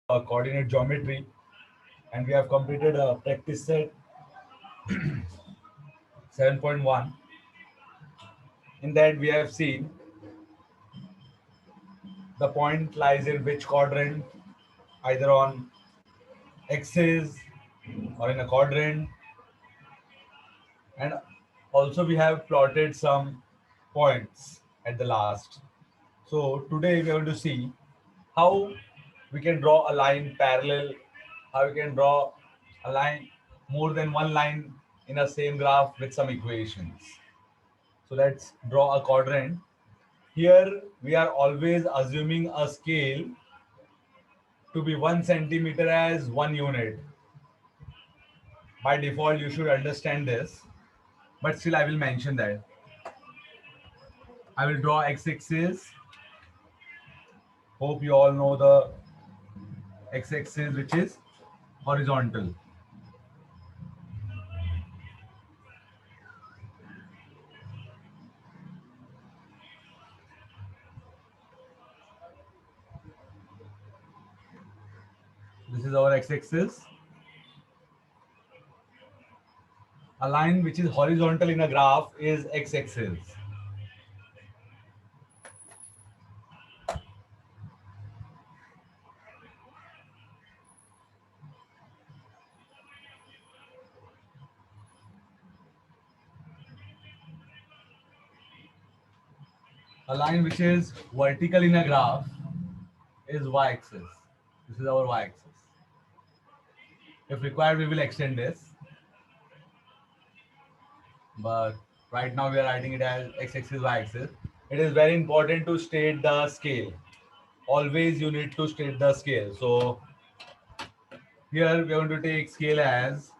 coordinate geometry, and we have completed a practice set 7.1. In that, we have seen the point lies in which quadrant, either on axis or in a quadrant, and also we have plotted some points at the last. So today we are going to see how we can draw a line parallel, how we can draw a line, more than one line in a same graph with some equations. So let's draw a quadrant. Here we are always assuming a scale to be 1 centimeter as 1 unit. By default, you should understand this, but still I will mention that. I will draw x-axis. Hope you all know the x-axis, which is horizontal. This is our x-axis. A line which is horizontal in a graph is x-axis. A line which is vertical in a graph is y-axis. This is our y-axis. If required, we will extend this. But right now we are writing it as x-axis, y-axis. It is very important to state the scale. Always you need to state the scale. So here we are going to take scale as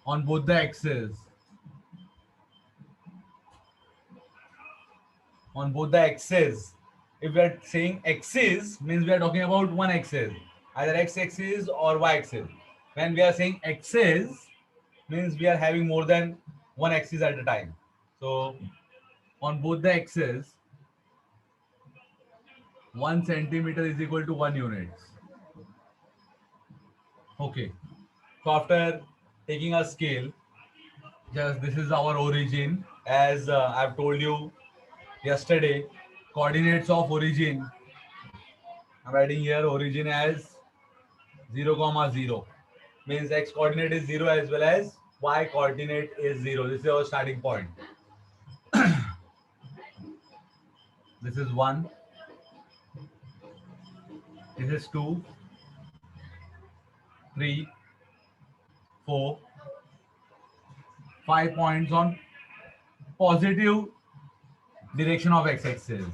on both the axes. On both the axes. If we are saying axis, means we are talking about one axis, either x-axis or y-axis. When we are saying axis, means we are having more than one axis at a time. So on both the axes, 1 centimeter is equal to 1 unit. Okay. So after taking a scale, just this is our origin. As I've told you yesterday, coordinates of origin. I'm writing here origin as 0 comma 0, means x coordinate is 0 as well as y coordinate is 0. This is our starting point. This is 1, this is 2, 3, 4, 5 points on positive direction of x-axis.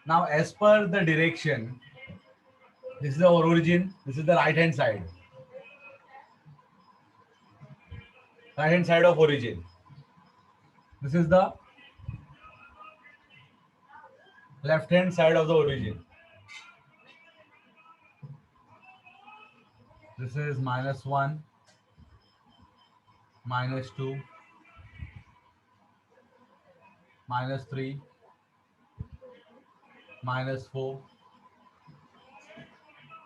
Now as per the direction, this is our origin, this is the right hand side. Right hand side of origin. This is the left hand side of the origin. This is -1, -2, -3, -4.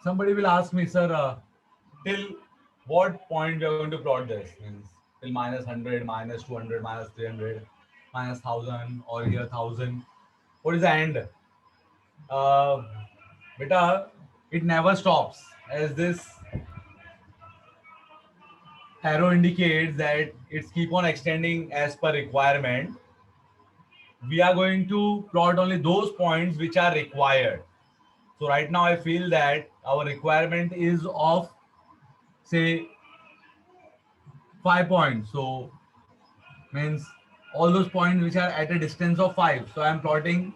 Somebody will ask me, sir, till what point we are going to plot this? Means till -100, -200, -300, -1000, or here 1000. What is the end? Uh, Beta, it never stops. As this arrow indicates that it's keep on extending as per requirement. We are going to plot only those points which are required. So right now I feel that our requirement is of say 5 points. So means all those points which are at a distance of 5. So I am plotting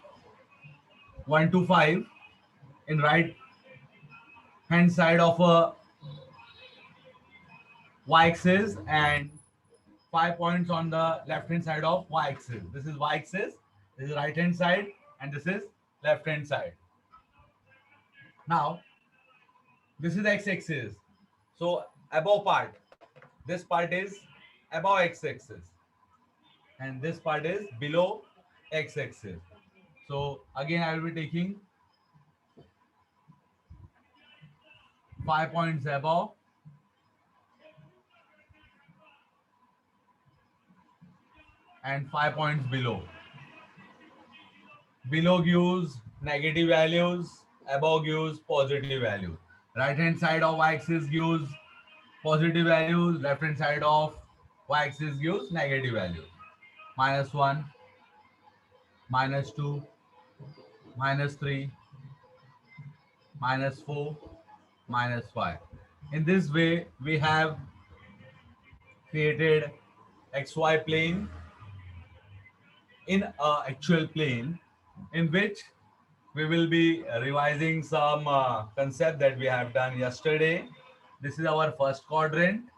1 to 5 in right hand side of a y-axis and 5 points on the left hand side of y-axis. This is y-axis, this is right hand side, and this is left hand side. Now this is x-axis. So above part, this part is above x-axis, and this part is below x-axis. So again, I will be taking 5 points above and 5 points below. Below gives negative values, above gives positive values. Right hand side of y-axis gives positive values, left hand side of y-axis gives negative values. -1, -2, -3, -4, -5. In this way, we have created xy plane in a actual plane in which we will be revising some concept that we have done yesterday. This is our first quadrant.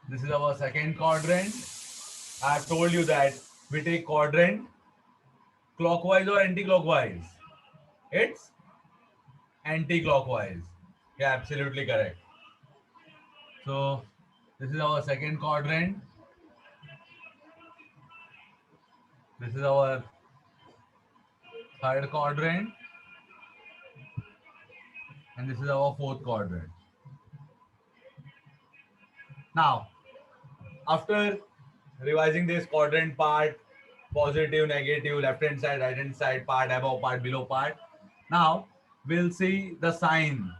This is our second quadrant. I have told you that we take quadrant clockwise or anti-clockwise. It's anti-clockwise. Yeah, absolutely correct. So this is our second quadrant. This is our third quadrant. And this is our fourth quadrant. Now, after revising this quadrant part, positive, negative, left hand side, right hand side, part above, part below, part. Now, we'll see the sign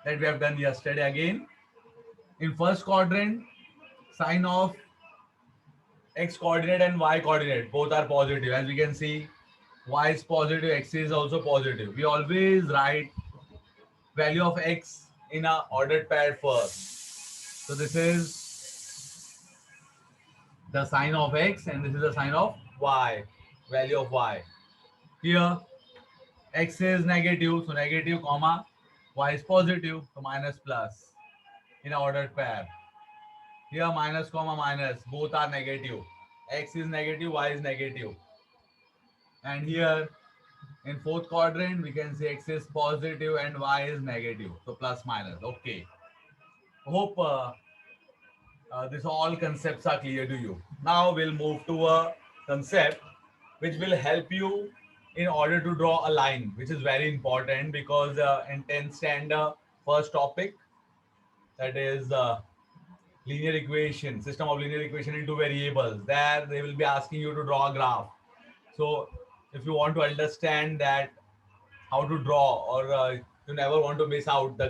that we have done yesterday again. In first quadrant, sign of x coordinate and y coordinate, both are positive. As we can see, y is positive, x is also positive. We always write value of x in a ordered pair first. So this is the sign of x and this is the sign of y, value of y. Here x is negative, so negative comma, y is positive, so minus plus in a ordered pair. Here minus comma minus, both are negative. X is negative, y is negative. And here in fourth quadrant, we can say x is positive and y is negative. So plus minus. Okay. Hope this all concepts are clear to you. Now we'll move to a concept which will help you in order to draw a line, which is very important because in 10th standard, first topic, that is linear equation, system of linear equation into variables. There they will be asking you to draw a graph. So if you want to understand that how to draw or you never want to miss out the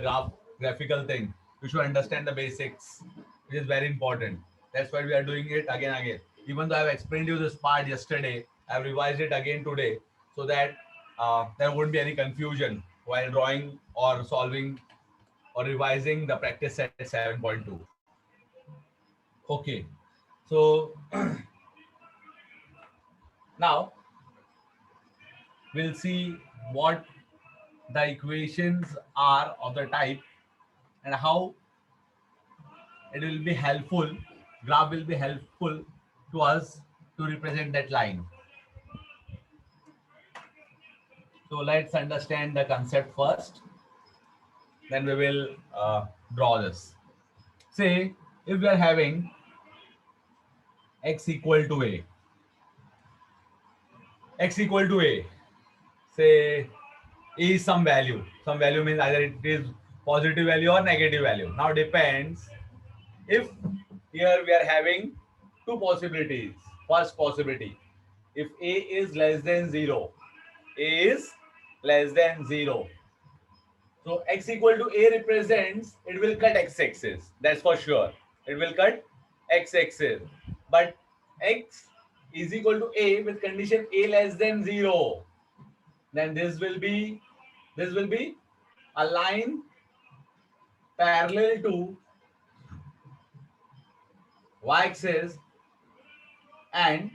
graphical thing, you should understand the basics, which is very important. That's why we are doing it again and again. Even though I've explained you this part yesterday, I've revised it again today so that there won't be any confusion while drawing or solving or revising the practice set 7.2. Okay, so now we'll see what the equations are of the type and how it will be helpful, graph will be helpful to us to represent that line. So let's understand the concept first, then we will draw this. Say if we are having x equal to a, x equal to a, say a is some value. Some value means either it is positive value or negative value. Now depends if here we are having two possibilities. First possibility, if a is less than 0, a is less than 0. So x equal to a represents it will cut x-axis. That's for sure. It will cut x-axis. But x is equal to a with condition a less than 0. Then this will be a line parallel to y-axis and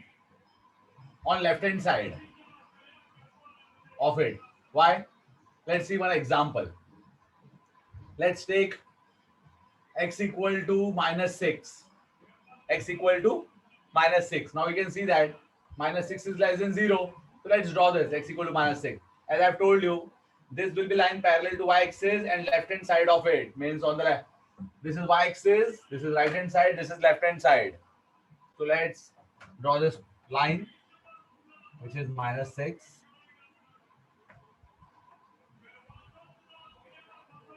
on left hand side of it. Why? Let's see one example. Let's take x equal to -6. X equal to -6. Now you can see that -6 is less than 0. So let's draw this x equal to -6. As I've told you, this will be line parallel to y-axis and left hand side of it means on the left. This is y-axis, this is right hand side, this is left hand side. So let's draw this line, which is -6.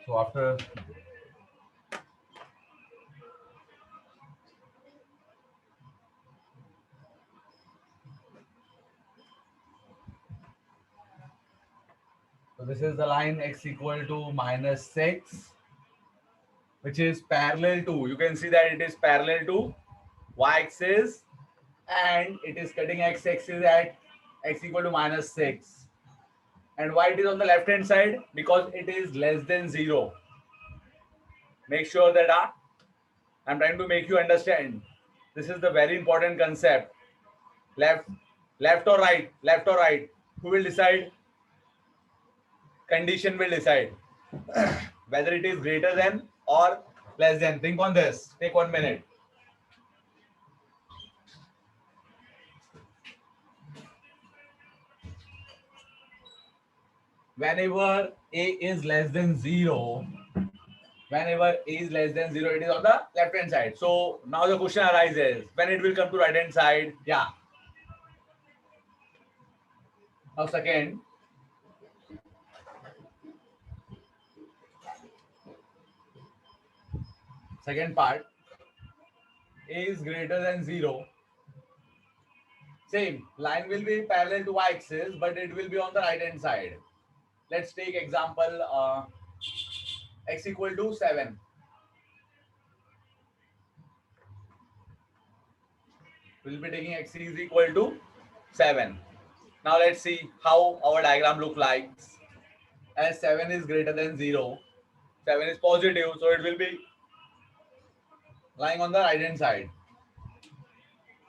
So after so this is the line x equal to -6, which is parallel to, you can see that it is parallel to y-axis and it is cutting x-axis at x equal to -6. And why it is on the left hand side? Because it is less than 0. Make sure that I'm trying to make you understand. This is the very important concept. Left, left or right, left or right. Who will decide? Condition will decide whether it is greater than or less than. Think on this. Take 1 minute. Whenever a is less than 0, whenever a is less than 0, it is on the left hand side. So now the question arises, when it will come to right hand side? Yeah. Now second part, a is greater than 0. Same, line will be parallel to y-axis, but it will be on the right hand side. Let's take example x equal to 7. We'll be taking x is equal to 7. Now let's see how our diagram look like. As 7 is greater than 0, 7 is positive, so it will be lying on the right hand side.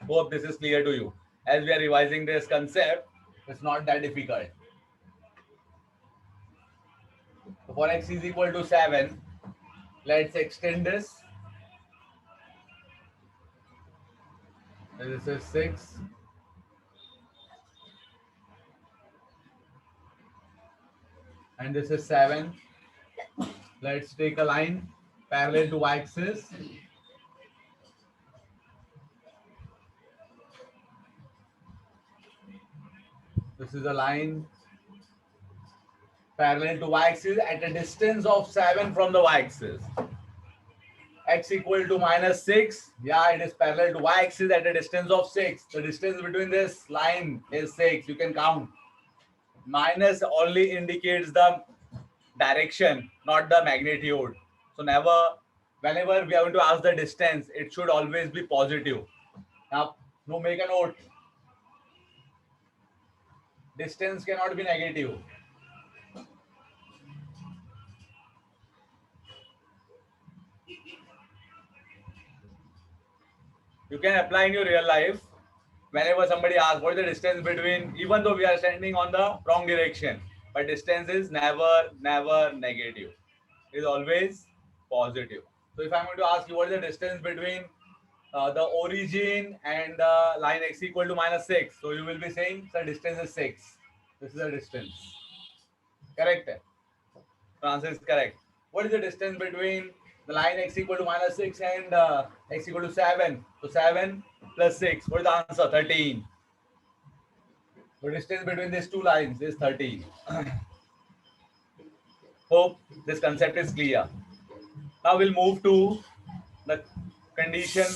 Hope this is clear to you. As we are revising this concept, it's not that difficult. So for x is equal to 7, let's extend this. This is 6. And this is 7. Let's take a line parallel to y-axis. This is a line parallel to y-axis at a distance of 7 from the y-axis. X equal to -6. Yeah, it is parallel to y-axis at a distance of 6. The distance between this line is 6. You can count. Minus only indicates the direction, not the magnitude. So whenever we are going to ask the distance, it should always be positive. Now, make a note. Distance cannot be negative. You can apply in your real life. Whenever somebody asks what is the distance between, even though we are standing on the wrong direction, but distance is never negative. It is always positive. So if I'm going to ask you what is the distance between the origin and the line x equal to -6, so you will be saying the distance is 6. This is the distance. Correct? The answer is correct. What is the distance between the line x equal to -6 and x equal to 7? So 7 plus 6. What is the answer? 13. The distance between these two lines is 13. Hope this concept is clear. Now we'll move to the condition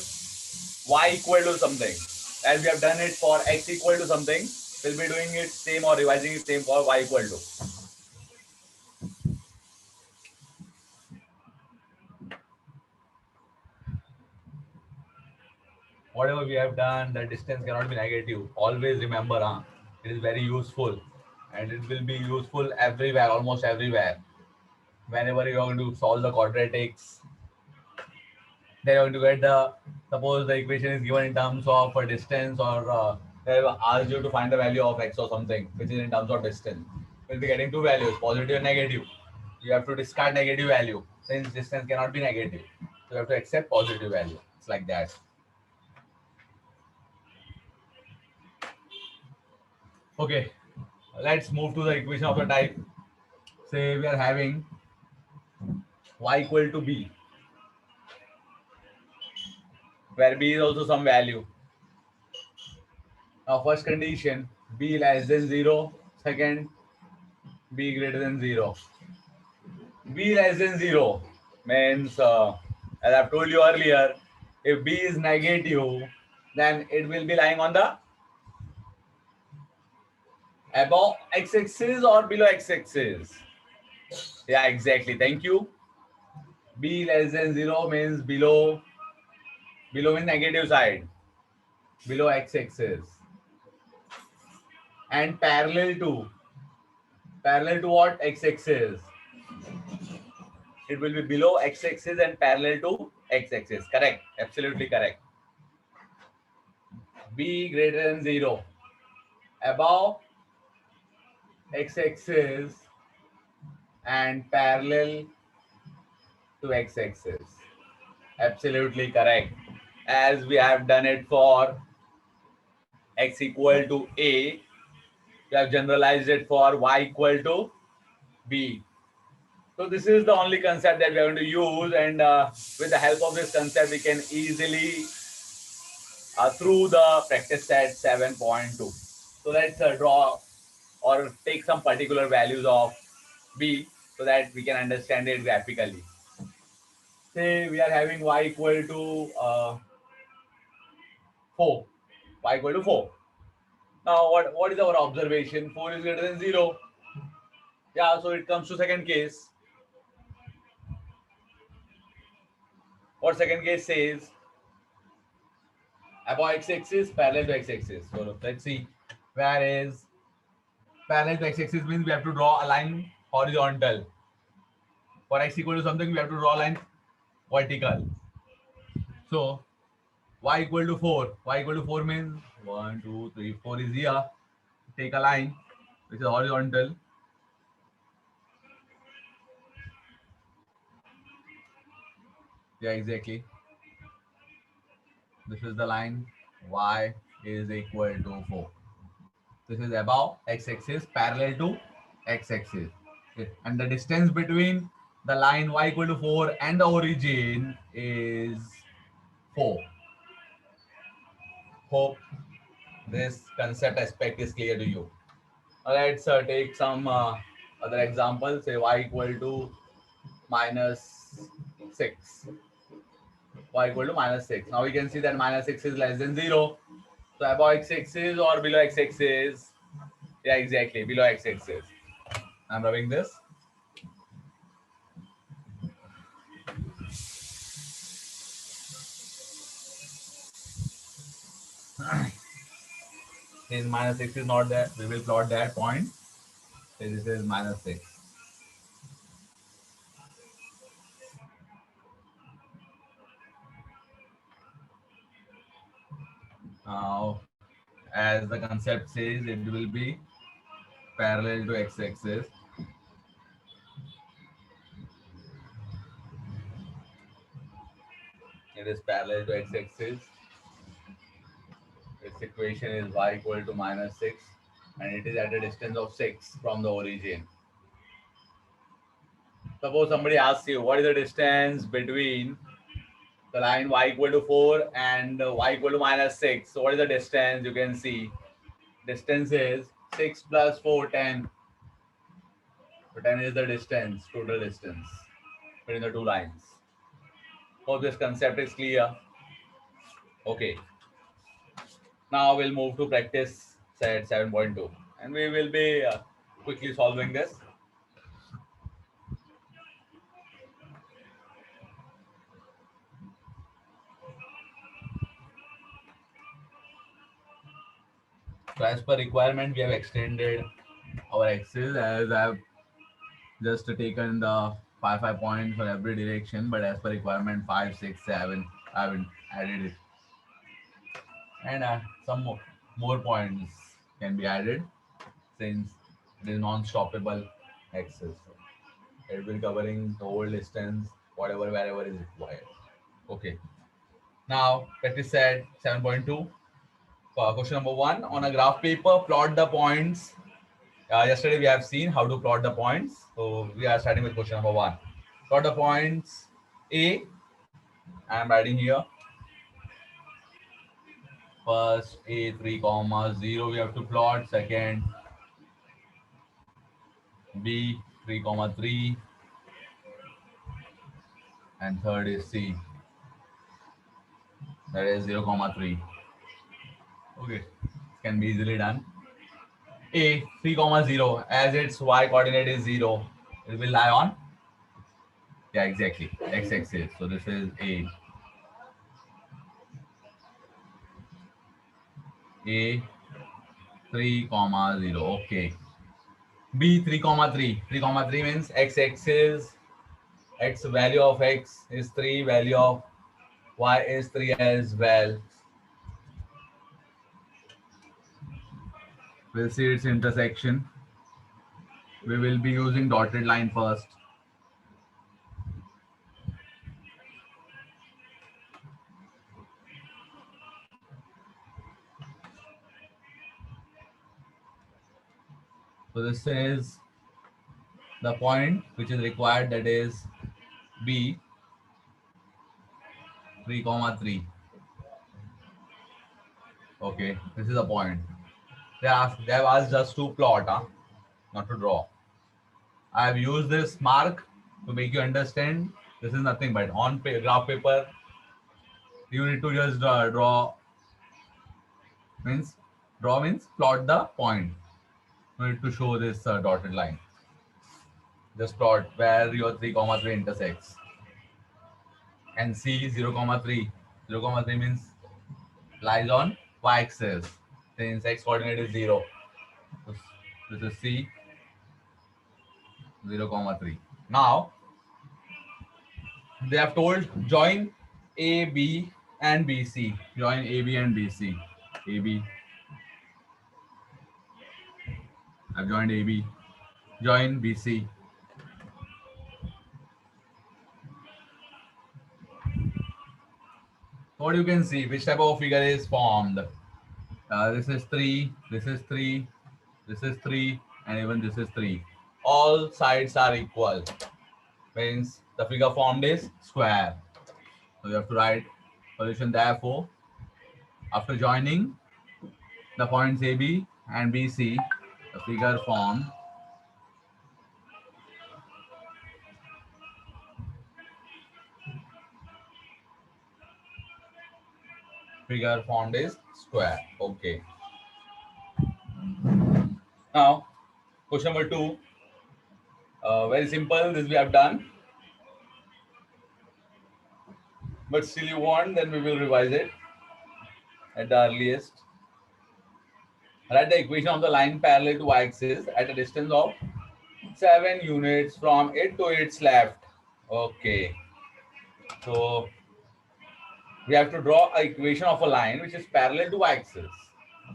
y equal to something. As we have done it for x equal to something, we'll be doing it same or revising it same for y equal to. Whatever we have done, the distance cannot be negative. Always remember, it is very useful and it will be useful everywhere, almost everywhere. Whenever you are going to solve the quadratics, they are going to get suppose the equation is given in terms of a distance, or they have asked you to find the value of x or something, which is in terms of distance. We'll be getting two values, positive and negative. You have to discard negative value since distance cannot be negative. So you have to accept positive value. It's like that. Okay, let's move to the equation of the type. Say we are having y equal to b. where b is also some value. Now first condition, b less than 0. Second, b greater than 0. B less than 0 means, as I've told you earlier, if b is negative, then it will be lying on the above x-axis or below x-axis. Yeah, exactly. Thank you. B less than 0 means below means negative side, below x-axis, and parallel to what? X-axis. It will be below x-axis and parallel to x-axis. Correct. Absolutely correct. B greater than 0. Above x-axis and parallel to x-axis. Absolutely correct. As we have done it for x equal to a, we have generalized it for y equal to b. So this is the only concept that we are going to use, and with the help of this concept, we can easily through the practice set 7.2. So let's draw or take some particular values of b so that we can understand it graphically. Say we are having y equal to 4. Y equal to 4. Now what is our observation? 4 is greater than 0. Yeah, so it comes to second case. What second case says? Above x-axis, parallel to x-axis. So let's see. Where is parallel to x-axis means we have to draw a line horizontal. For x equal to something, we have to draw a line vertical. So y equal to 4. Y equal to 4 means 1, 2, 3, 4 is here. Take a line which is horizontal. Yeah, exactly. This is the line. Y is equal to 4. This is above x-axis parallel to x-axis. Okay. And the distance between the line y equal to 4 and the origin is 4. Hope this concept aspect is clear to you. Let's take some other examples. Say y equal to minus 6. Y equal to minus 6. Now we can see that minus 6 is less than 0. So above x-axis or below x-axis? Yeah, exactly. Below x-axis. I'm rubbing this. Since minus 6 is not there, we will plot that point. So this is minus 6. Now, as the concept says, it will be parallel to x-axis. It is parallel to x-axis. Its equation is y equal to minus 6, and it is at a distance of 6 from the origin. Suppose somebody asks you, what is the distance between the line y equal to 4 and y equal to minus 6? So what is the distance? You can see distance is 6 plus 4, 10. So 10 is the distance, total distance between the two lines. Hope this concept is clear. Okay. Now we'll move to practice set 7.2, and we will be quickly solving this. So as per requirement, we have extended our axis, as I have just taken the 5 points for every direction, but as per requirement 5, 6, 7, I haven't added it. And some more points can be added since it is non-stoppable axis. It will covering the whole distance, whatever, wherever is required. Okay. Now, practice set 7.2. Question number 1. On a graph paper, plot the points. Yesterday we have seen how to plot the points. So we are starting with question number 1. Plot the points A. I am writing here. first a 3 comma 0 we have to plot, second b 3 comma 3, and third is c, that is 0 comma 3. Okay, can be easily done. A 3 comma 0, as its y coordinate is 0, it will lie on, yeah, exactly, x axis. So this is a 3 comma 0. Okay, b 3 comma 3, 3 comma 3 means x axis, x value of x is 3, value of y is 3 as well. We'll see its intersection. We will be using dotted line first. So this is the point which is required, that is b 3 comma 3. Okay, this is the point. They have asked us to plot, not to draw. I have used this mark to make you understand. This is nothing but on graph paper. You need to just draw. Means draw means plot the point. You need to show this dotted line. Just plot where your 3 comma 3 intersects. And C 0 comma 3. 0 comma 3 means lies on y axis. Since x coordinate is 0. So this is C 0 comma 3. Now they have told join A, B, and BC. Join A, B, and BC. AB. I've joined AB. Join BC. What you can see, which type of figure is formed. This is 3, this is 3, this is 3, and even this is 3. All sides are equal. Means the figure formed is square. So you have to write solution. Therefore, after joining the points AB and BC, the figure formed is square. Okay. Now, question number 2. Very simple. This we have done. But still you want, then we will revise it at the earliest. Write the equation of the line parallel to y-axis at a distance of 7 units from it to its left. Okay. So we have to draw an equation of a line which is parallel to y-axis.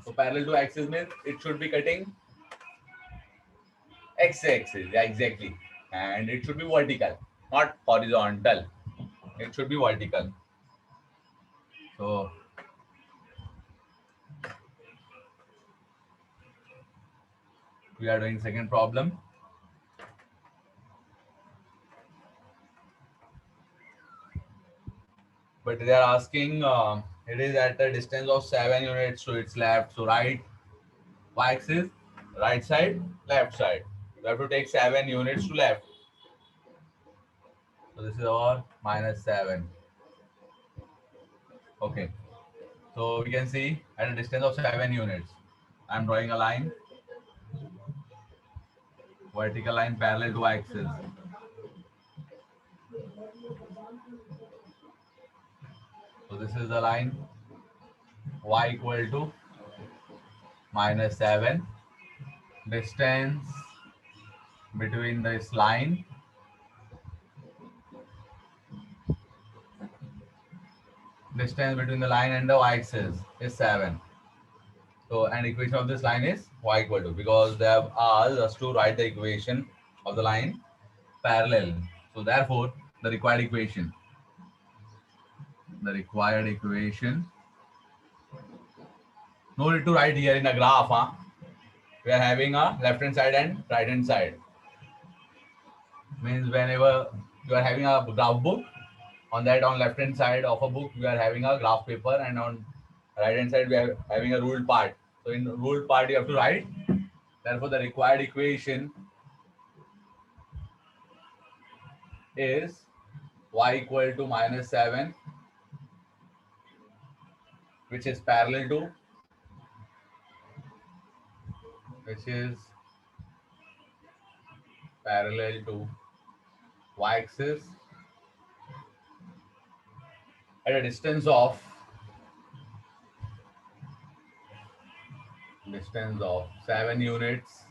So parallel to y-axis means it should be cutting x-axis. Yeah, exactly. And it should be vertical, not horizontal. It should be vertical. So we are doing second problem. But they are asking it is at a distance of 7 units to its left. So right y-axis, right side, left side. We have to take 7 units to left. So this is our -7. Okay. So we can see at a distance of 7 units. I'm drawing a line, vertical line parallel to y-axis. So this is the line y equal to -7. Distance between this line and the y-axis is 7. So an equation of this line is y equal to, because they have asked us to write the equation of the line parallel. So therefore the required equation no need to write here in a graph. We are having a left hand side and right hand side. Means whenever you are having a graph book, on left hand side of a book you are having a graph paper, and on Right hand side we are having a ruled part. So in ruled part you have to write. Therefore, the required equation is y equal to -7, which is parallel to y-axis at a distance of 7 units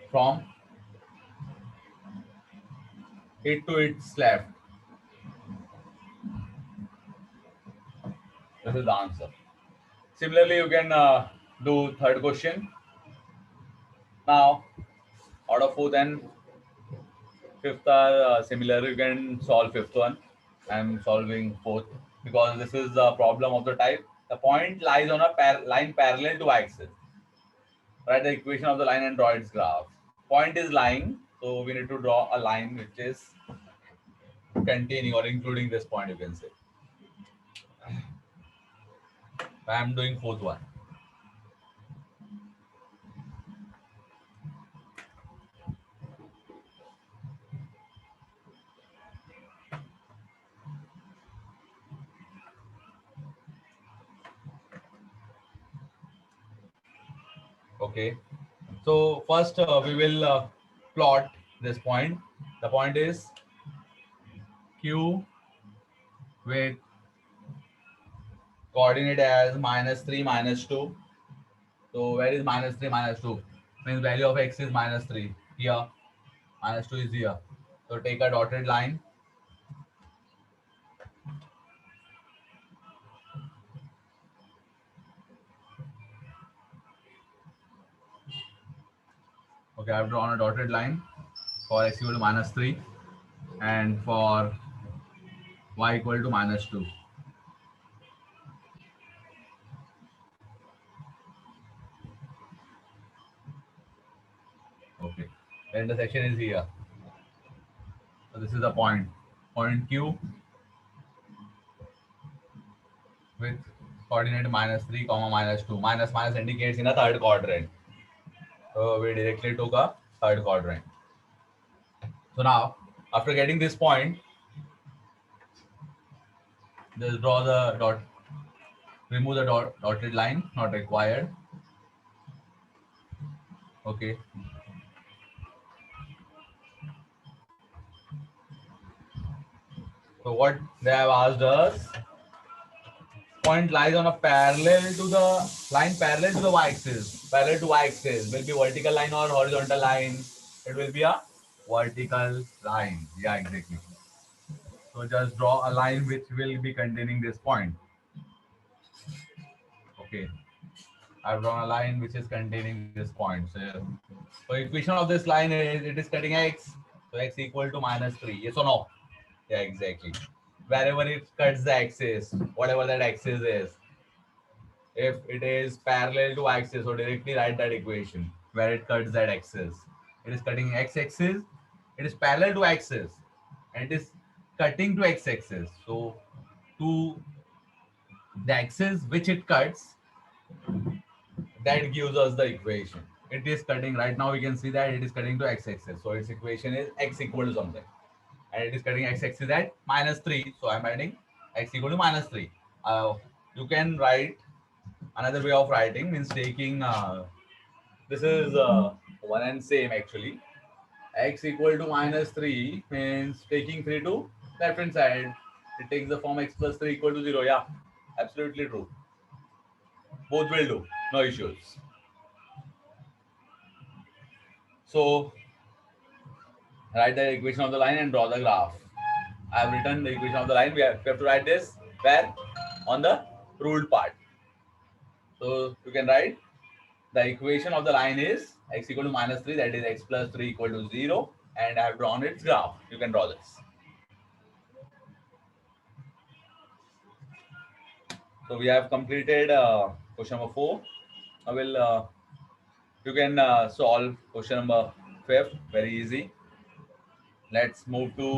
from it to its left. This is the answer. Similarly, you can do third question. Now, out of fourth and fifth are similar. You can solve fifth one. I'm solving fourth because this is the problem of the type. The point lies on a line parallel to axis. Write the equation of the line and draw its graph. Point is lying, so we need to draw a line which is containing or including this point, you can say. I'm doing fourth one. Okay. So first we will plot this point. The point is Q with coordinate as -3, -2. So where is -3, -2? Means value of x is -3. Here, -2 is here. So take a dotted line. Okay, I've drawn a dotted line for x equal to -3 and for y equal to -2. Okay, the intersection is here. So this is the point. Point Q with coordinate -3, -2. Minus minus indicates in a third quadrant. So we directly took a third quadrant. So now, after getting this point, just draw the dot, remove the dotted line, not required. Okay. So what they have asked us, point lies on a parallel to the line parallel to the y-axis. Parallel to y-axis will be vertical line or horizontal line. It will be a vertical line. Yeah, exactly. So just draw a line which will be containing this point. Okay. I've drawn a line which is containing this point. So equation of this line is it is cutting x. So x equal to -3. Yes or no? Yeah, exactly. Wherever it cuts the axis, whatever that axis is, if it is parallel to axis, so directly write that equation where it cuts that axis. It is cutting x-axis. It is parallel to axis, and it is cutting to x-axis. So to the axis which it cuts, that gives us the equation. It is cutting right now. We can see that it is cutting to x-axis. So its equation is x equal to something, and it is cutting x-axis at -3. So I'm writing x equal to -3. You can write another way of writing means taking this is one and same actually. X equal to -3 means taking 3 to left hand side. It takes the form x plus 3 equal to 0. Yeah, absolutely true. Both will do. No issues. So write the equation of the line and draw the graph. I have written the equation of the line. We have to write this where? On the ruled part. So you can write the equation of the line is x equal to -3, that is x plus 3 equal to 0. And I have drawn its graph. You can draw this. So we have completed question number 4. I will you can solve question number 5. Very easy. Let's move to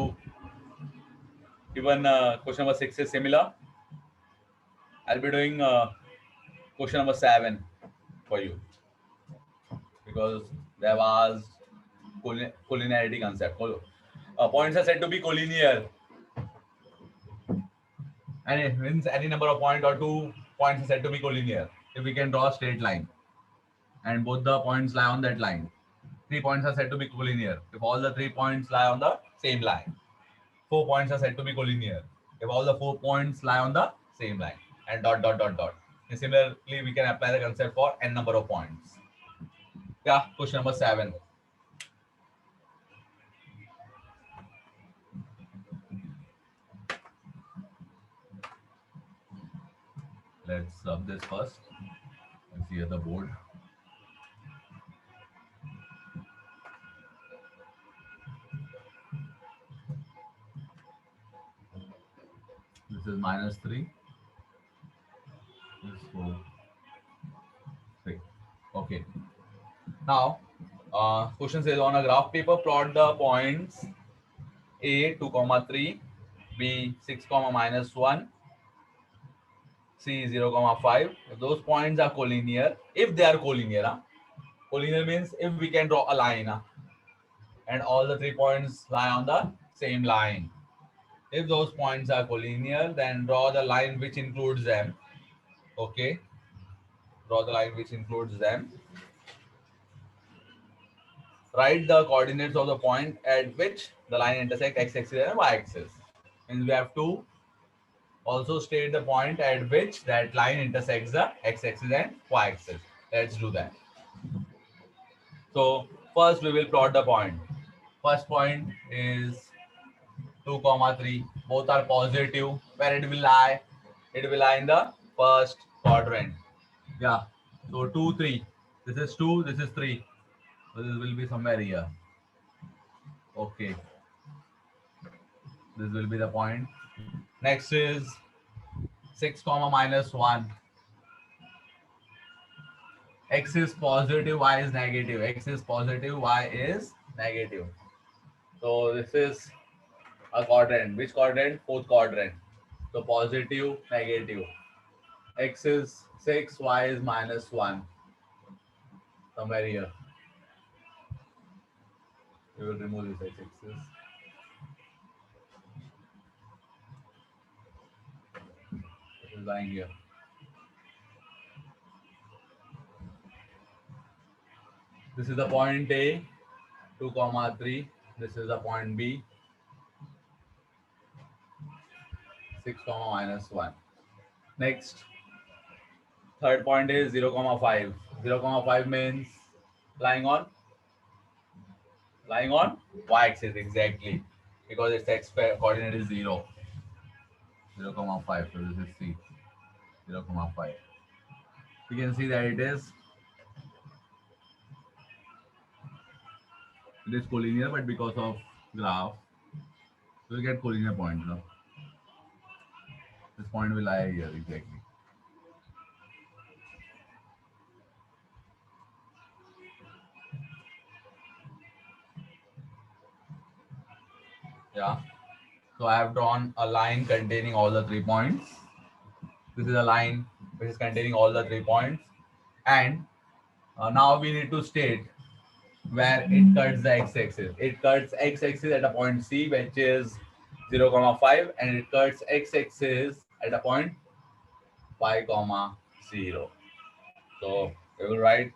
Even question number 6 is similar. I'll be doing question number 7 for you because there was collinearity concept. Points are said to be collinear, and it means any number of point or 2 points are said to be collinear if we can draw a straight line and both the points lie on that line. 3 points are said to be collinear if all the 3 points lie on the same line. 4 points are said to be collinear if all the 4 points lie on the same line, and dot dot dot dot. And similarly, we can apply the concept for n number of points. Yeah, question number 7. Let's sub this first. Let's see at the board. This is -3. This is 4, 3. Okay. Now, question says on a graph paper, plot the points A 2, 3, B 6, -1, C 0, 5. If those points are collinear, if they are collinear, collinear means if we can draw a line and all the 3 points lie on the same line. If those points are collinear, then draw the line which includes them. Okay, draw the line which includes them. Write the coordinates of the point at which the line intersects x-axis and y-axis. Means we have to also state the point at which that line intersects the x-axis and y-axis. Let's do that. So first we will plot the point. First point is 2, 3. Both are positive. Where it will lie? It will lie in the first quadrant. Yeah. So 2, 3. This is 2. This is 3. So this will be somewhere here. Okay. This will be the point. Next is 6, -1. X is positive, y is negative. X is positive, y is negative. So this is a quadrant. Which quadrant? Fourth quadrant. So positive, negative. X is 6, y is -1. Somewhere here. We will remove this x-axis. It is lying here. This is the point A, 2, 3. This is the point B, 6, -1. Next, third point is 0, 5. 0, 5 means lying on y-axis exactly, because its x coordinate is 0. 0, 5. So this is C. 0, 5. You can see that it is collinear, but because of graph, we'll get collinear points now. This point will lie here exactly. Yeah. So I have drawn a line containing all the 3 points. This is a line which is containing all the 3 points. And now we need to state where it cuts the x-axis. It cuts x-axis at a point C, which is 0, 5, and it cuts x-axis at a point y, 0. So we will write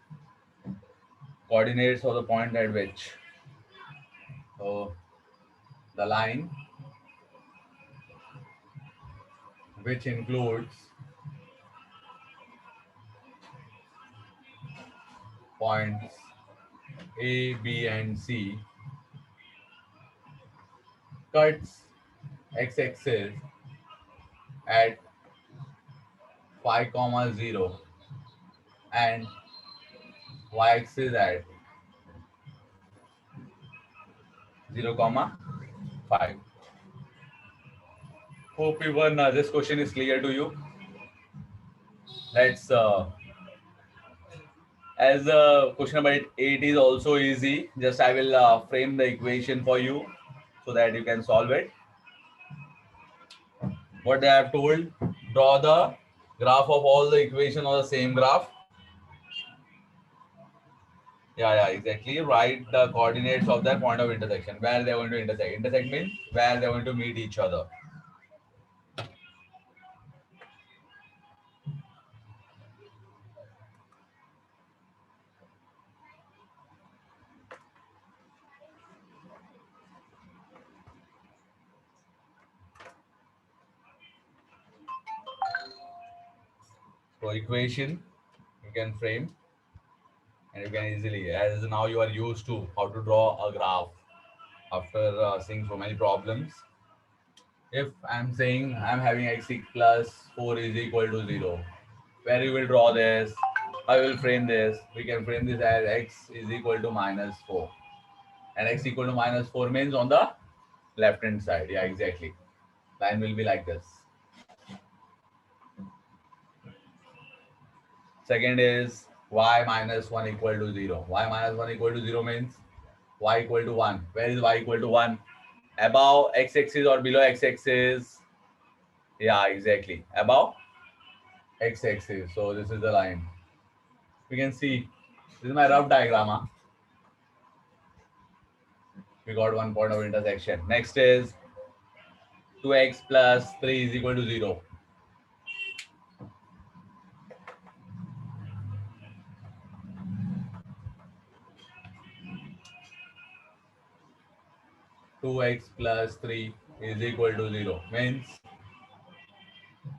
coordinates of the point at which. So the line which includes points A, B, and C cuts x-axis at 5, 0 and y-axis at 0, 5. Hope even this question is clear to you. Let's as question number 8 is also easy. Just I will frame the equation for you so that you can solve it. what they have told, draw the graph of all the equation on the same graph. Yeah, exactly. Write the coordinates of that point of intersection, where they're going to intersect. Intersect means where they're going to meet each other. So equation you can frame, and you can easily, as now you are used to how to draw a graph after seeing so many problems. If I'm saying I'm having x plus 4 is equal to 0, where you will draw this, I will frame this. We can frame this as x is equal to minus 4. And x equal to minus 4 means on the left hand side. Yeah, exactly. Line will be like this. Second is y minus 1 equal to 0. Y minus 1 equal to 0 means y equal to 1. Where is y equal to 1? Above x-axis or below x-axis? Yeah, exactly. Above x-axis. So this is the line. We can see, this is my rough diagram. Huh? We got one point of intersection. Next is 2x plus 3 is equal to 0. 2x plus 3 is equal to 0 means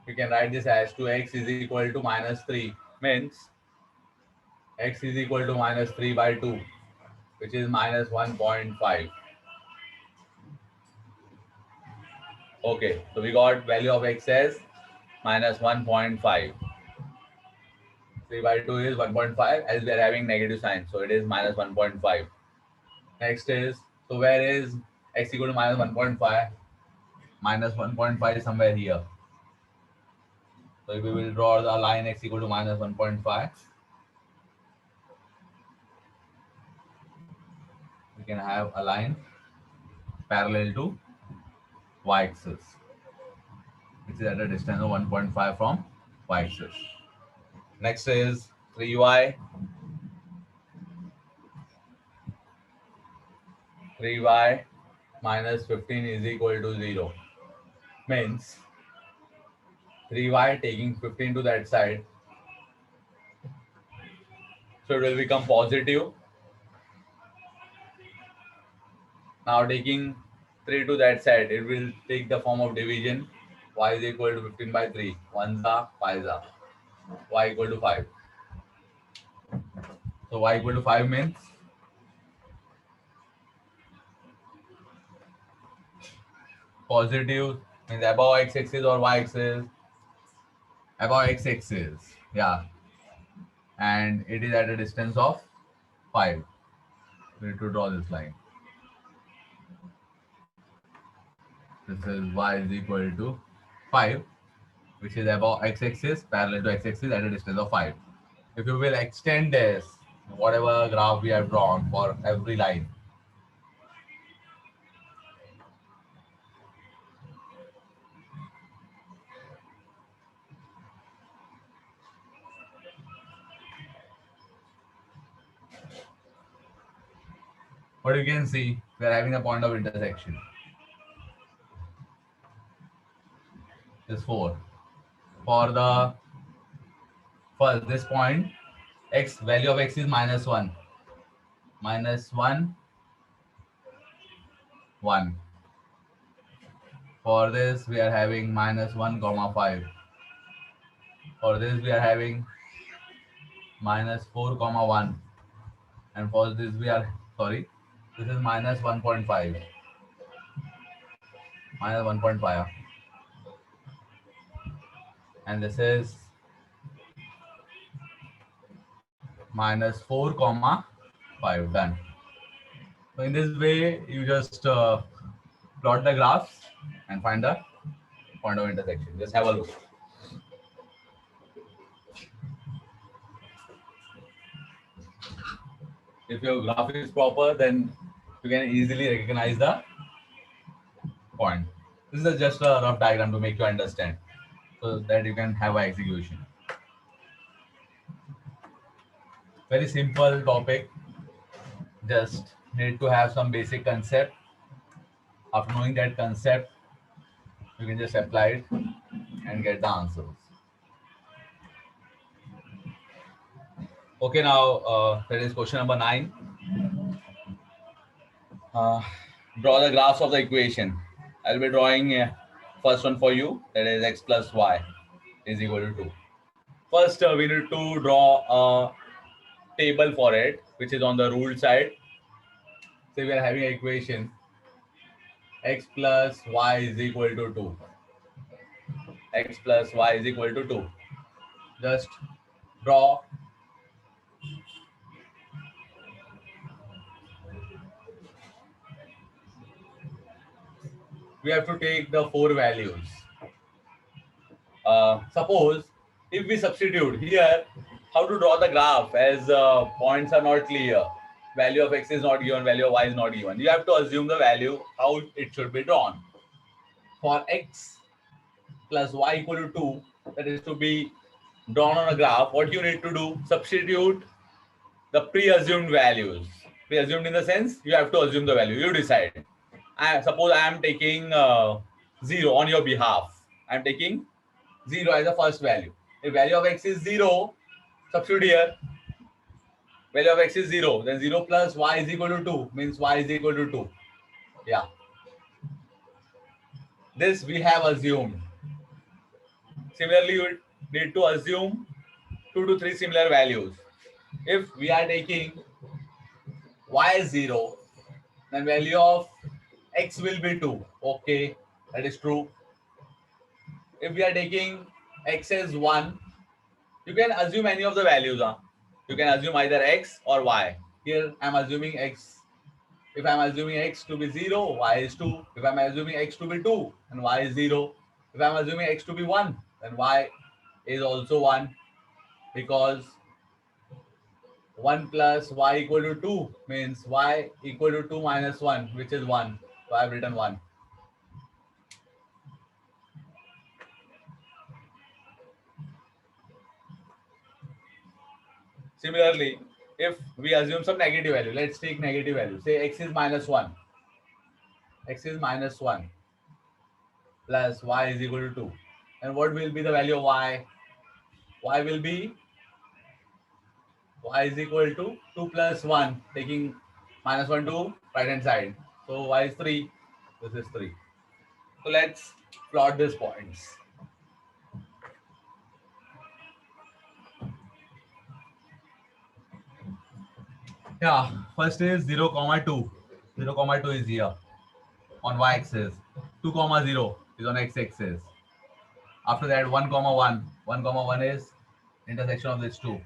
we can write this as 2x is equal to minus 3 means x is equal to minus 3 by 2, which is minus 1.5. Okay, so we got value of x as minus 1.5. 3 by 2 is 1.5, as we are having negative sign, so it is minus 1.5. Next is, so where is x equal to minus 1.5? Minus 1.5 is somewhere here. So we will draw the line x equal to minus 1.5. We can have a line parallel to y-axis, which is at a distance of 1.5 from y-axis. Next is 3y. 3y minus 15 is equal to 0. Means 3y taking 15 to that side. So it will become positive. Now taking 3 to that side, it will take the form of division. Y is equal to 15 by 3. 1 za, 5 za. Y equal to 5. So y equal to 5 means positive means above x-axis or y-axis? Above x-axis. Yeah. And it is at a distance of 5. We need to draw this line. This is y is equal to 5, which is above x-axis, parallel to x-axis at a distance of 5. If you will extend this, whatever graph we have drawn for every line, what you can see, we are having a point of intersection. Is 4. For the first this point, x value of x is minus 1. Minus 1, 1. For this we are having minus 1 comma 5. For this we are having minus 4 comma 1. And for this we are, sorry, this is minus 1.5. Minus 1.5. And this is minus 4 comma 5. Done. So in this way you just plot the graphs and find the point of intersection. Just have a look. If your graph is proper, then you can easily recognize the point. This is just a rough diagram to make you understand, so that you can have an execution. Very simple topic. Just need to have some basic concept. After knowing that concept, you can just apply it and get the answers. Okay, now that is question number 9. Uh, Draw the graphs of the equation. I'll be drawing first one for you. That is x plus y is equal to 2. First, we need to draw a table for it, which is on the ruled side. So we are having an equation x plus y is equal to 2. X plus y is equal to 2. Just draw. We have to take the 4 values. Suppose if we substitute here, how to draw the graph as points are not clear. Value of x is not given, value of y is not given. You have to assume the value, how it should be drawn. For x plus y equal to 2, that is to be drawn on a graph, what you need to do? Substitute the pre-assumed values. Pre-assumed in the sense, you have to assume the value. You decide. Suppose I am taking 0 on your behalf. I am taking 0 as the first value. If value of x is 0, substitute here. Value of x is 0. Then 0 plus y is equal to 2. Means y is equal to 2. Yeah. This we have assumed. Similarly, you need to assume 2 to 3 similar values. If we are taking y is 0, then value of x will be 2. Okay, that is true. If we are taking x as 1, you can assume any of the values. You can assume either x or y. Here I am assuming x. If I am assuming x to be 0, y is 2. If I am assuming x to be 2, then y is 0. If I am assuming x to be 1, then y is also 1, because 1 plus y equal to 2 means y equal to 2 minus 1, which is 1. So I have written 1. Similarly, if we assume some negative value, let's take negative value. Say x is minus 1. X is minus 1 plus y is equal to 2. And what will be the value of y? Y will be y is equal to 2 plus 1, taking minus 1 to right hand side. So y is 3. This is 3. So let's plot these points. Yeah, first is 0, 2. 0, 2 is here on y-axis. 2, 0 is on x-axis. After that, 1, 1. 1, 1 is intersection of these two.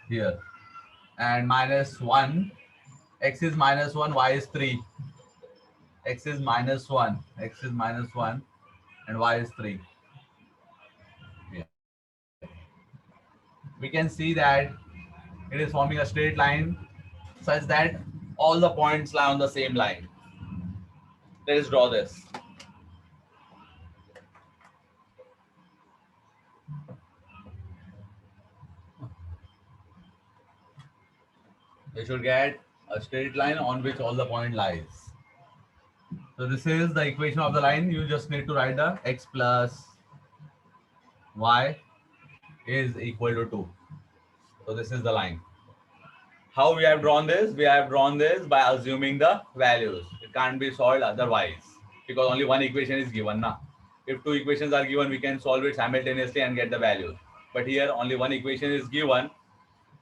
Here. And minus 1. X is minus 1, y is 3. X is minus 1. X is minus 1. And y is 3. Yeah. We can see that it is forming a straight line such that all the points lie on the same line. Let us draw this. We should get a straight line on which all the point lies. So this is the equation of the line. You just need to write the x plus y is equal to 2. So this is the line. How we have drawn this? We have drawn this by assuming the values. It can't be solved otherwise, because only one equation is given now. If two equations are given, we can solve it simultaneously and get the values. But here only one equation is given,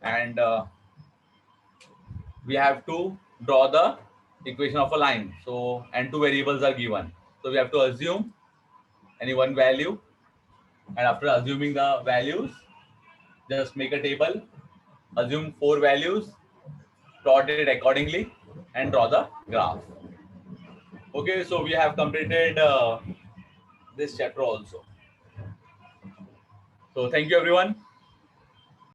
and we have to draw the equation of a line. So, and two variables are given. So we have to assume any one value, and after assuming the values, just make a table, assume 4 values, plot it accordingly, and draw the graph. Okay, so we have completed this chapter also. So thank you everyone.